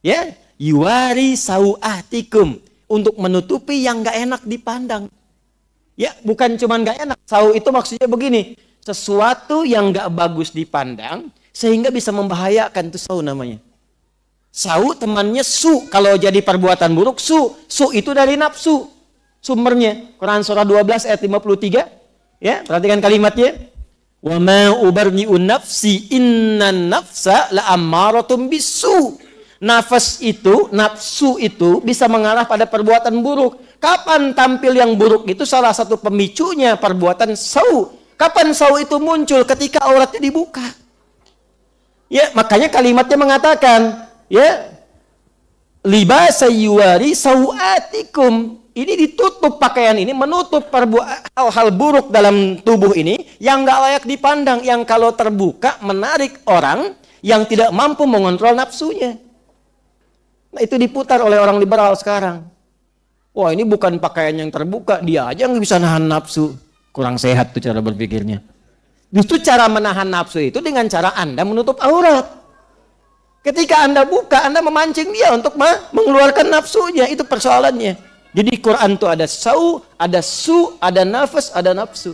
Ya, yuwari sau'atikum, untuk menutupi yang nggak enak dipandang. Ya, bukan cuma nggak enak. Sau itu maksudnya begini, sesuatu yang nggak bagus dipandang sehingga bisa membahayakan, itu sau namanya. Sau temannya su, kalau jadi perbuatan buruk su itu dari nafsu. Sumbernya Quran surah 12 ayat 53. Ya, perhatikan kalimatnya. Wa ma ubarni'u nafsi innan nafsa la'ammaratun bisu. Nafas itu, nafsu itu bisa mengarah pada perbuatan buruk. Kapan tampil yang buruk itu? Salah satu pemicunya perbuatan sau. Kapan sau itu muncul? Ketika auratnya dibuka. Ya, makanya kalimatnya mengatakan, ya, libasa yuwari sau'atikum. Ini ditutup, pakaian ini menutup hal-hal buruk dalam tubuh ini yang nggak layak dipandang, yang kalau terbuka menarik orang yang tidak mampu mengontrol nafsunya. Nah, itu diputar oleh orang liberal sekarang. Wah, ini bukan pakaian yang terbuka, dia aja nggak bisa nahan nafsu. Kurang sehat tuh cara berpikirnya. Justru cara menahan nafsu itu dengan cara Anda menutup aurat. Ketika Anda buka, Anda memancing dia untuk mengeluarkan nafsunya. Itu persoalannya. Jadi Quran itu ada sau, ada su, ada nafas, ada nafsu.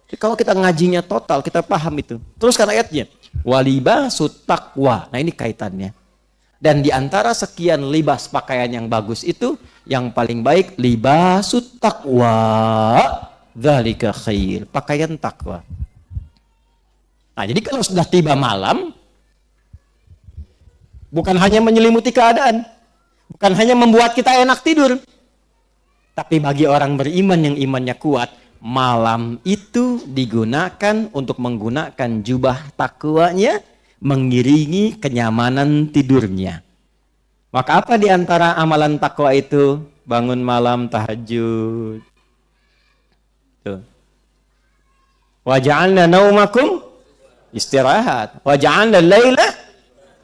Jadi kalau kita ngajinya total, kita paham itu. Teruskan ayatnya. Walibasut taqwa. Nah, ini kaitannya. Dan di antara sekian libas pakaian yang bagus itu, yang paling baik libasut taqwa, dzalika khair, pakaian takwa. Nah, jadi kalau sudah tiba malam, bukan hanya menyelimuti keadaan, bukan hanya membuat kita enak tidur, tapi bagi orang beriman yang imannya kuat, malam itu digunakan untuk menggunakan jubah takwanya, mengiringi kenyamanan tidurnya. Maka apa di antara amalan takwa itu? Bangun malam tahajud. Tuh. Wa ja'alna naumakum istirahat. Wa ja'alna laila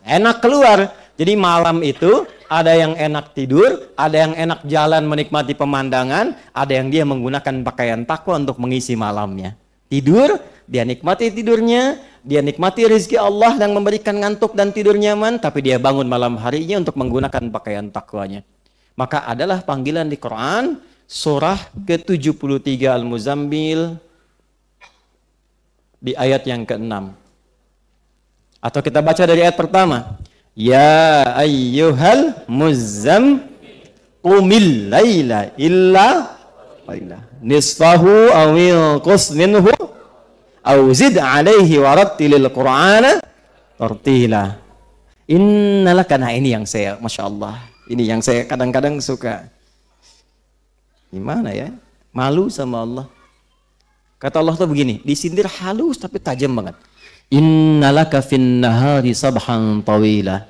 enak keluar. Jadi malam itu ada yang enak tidur, ada yang enak jalan menikmati pemandangan, ada yang dia menggunakan pakaian takwa untuk mengisi malamnya. Tidur, dia nikmati tidurnya, dia nikmati rezeki Allah yang memberikan ngantuk dan tidur nyaman, tapi dia bangun malam harinya untuk menggunakan pakaian takwanya. Maka adalah panggilan di Quran, surah ke-73 Al-Muzammil, di ayat yang ke-6. Atau kita baca dari ayat pertama. Ya ayyuhal muzzam qumil laila illa nisfahu awil qus minhu aw zid alaihi warattilil qur'ana tartila. Innalaka. Nah, ini yang saya, Masya Allah, ini yang saya kadang-kadang suka. Gimana ya, malu sama Allah. Kata Allah tuh begini, disindir halus tapi tajam banget. Innalaka fin nahari sabhan tawila.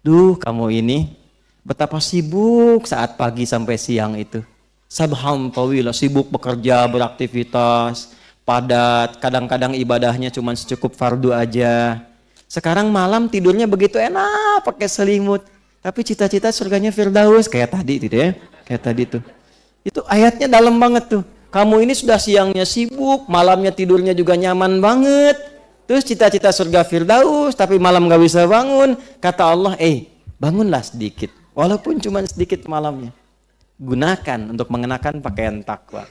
Duh, kamu ini betapa sibuk saat pagi sampai siang itu. Sabhan tawila, sibuk bekerja, beraktivitas, padat, kadang-kadang ibadahnya cuma secukup fardu aja. Sekarang malam tidurnya begitu enak, pakai selimut. Tapi cita-cita surganya Firdaus, kayak tadi gitu ya. Kayak tadi tuh. Itu ayatnya dalam banget tuh. Kamu ini sudah siangnya sibuk, malamnya tidurnya juga nyaman banget. Terus cita-cita surga Firdaus, tapi malam gak bisa bangun. Kata Allah, bangunlah sedikit. Walaupun cuma sedikit malamnya. Gunakan untuk mengenakan pakaian takwa.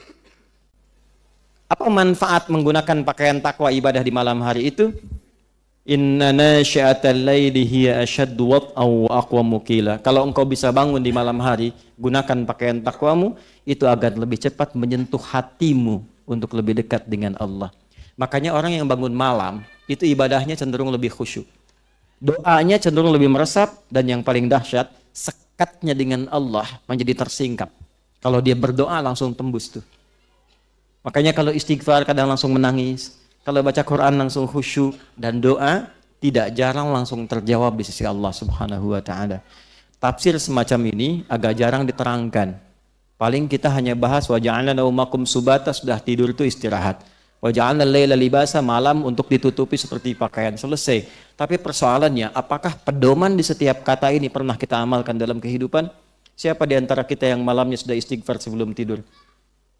Apa manfaat menggunakan pakaian takwa ibadah di malam hari itu? Inna nasyi'atal laili hiya ashaddu wat'aw wa aqwamu qila. Kalau engkau bisa bangun di malam hari, gunakan pakaian takwamu, itu agar lebih cepat menyentuh hatimu untuk lebih dekat dengan Allah. Makanya orang yang bangun malam, itu ibadahnya cenderung lebih khusyuk. Doanya cenderung lebih meresap, dan yang paling dahsyat, sekatnya dengan Allah menjadi tersingkap. Kalau dia berdoa langsung tembus tuh. Makanya kalau istighfar kadang langsung menangis. Kalau baca Quran langsung khusyuk, dan doa tidak jarang langsung terjawab di sisi Allah Subhanahu wa taala. Tafsir semacam ini agak jarang diterangkan. Paling kita hanya bahas wa ja'alna naumakum subata, sudah tidur itu istirahat. Wa ja'alna laila libasa, malam untuk ditutupi seperti pakaian, selesai. Tapi persoalannya, apakah pedoman di setiap kata ini pernah kita amalkan dalam kehidupan? Siapa di antara kita yang malamnya sudah istighfar sebelum tidur?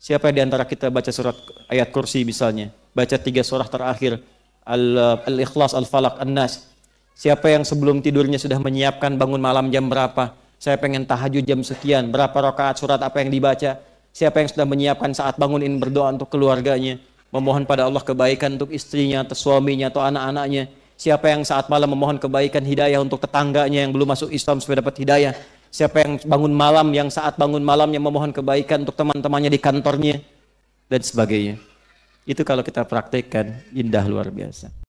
Siapa di antara kita baca surat ayat kursi misalnya, baca 3 surah terakhir, Al-Ikhlas, Al-Falaq, An-Nas, Siapa yang sebelum tidurnya sudah menyiapkan bangun malam jam berapa? Saya pengen tahajud jam sekian, berapa rakaat surat apa yang dibaca? Siapa yang sudah menyiapkan saat bangunin berdoa untuk keluarganya, memohon pada Allah kebaikan untuk istrinya atau suaminya atau anak-anaknya? Siapa yang saat malam memohon kebaikan hidayah untuk tetangganya yang belum masuk Islam supaya dapat hidayah? Siapa yang bangun malam, yang saat bangun malamnya memohon kebaikan untuk teman-temannya di kantornya dan sebagainya? Itu kalau kita praktekkan indah luar biasa.